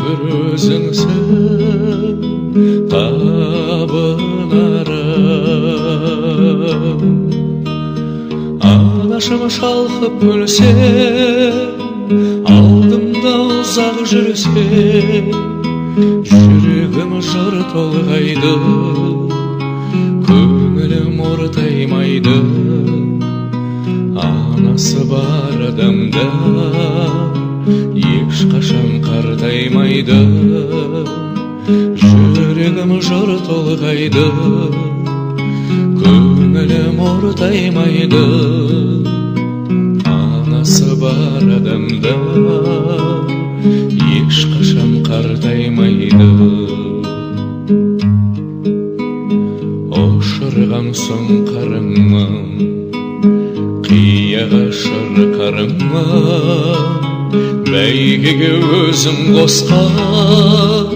бір өзіңсің табынарым. Анашым шалқып күлсе, алдымда ұзақ жүрсе, жүрегім жыр толғайды, көңілім ортаймайды. Анасы бар адамда ешқашан қартаймайды, жүрегім жыр толғайды, көңілім ортаймайды. Анасы бар адамда ешқашан қартаймайды. Ошырған соң қарыңмын, қияға шырқарыңмын, бәйгеге өзім қосқан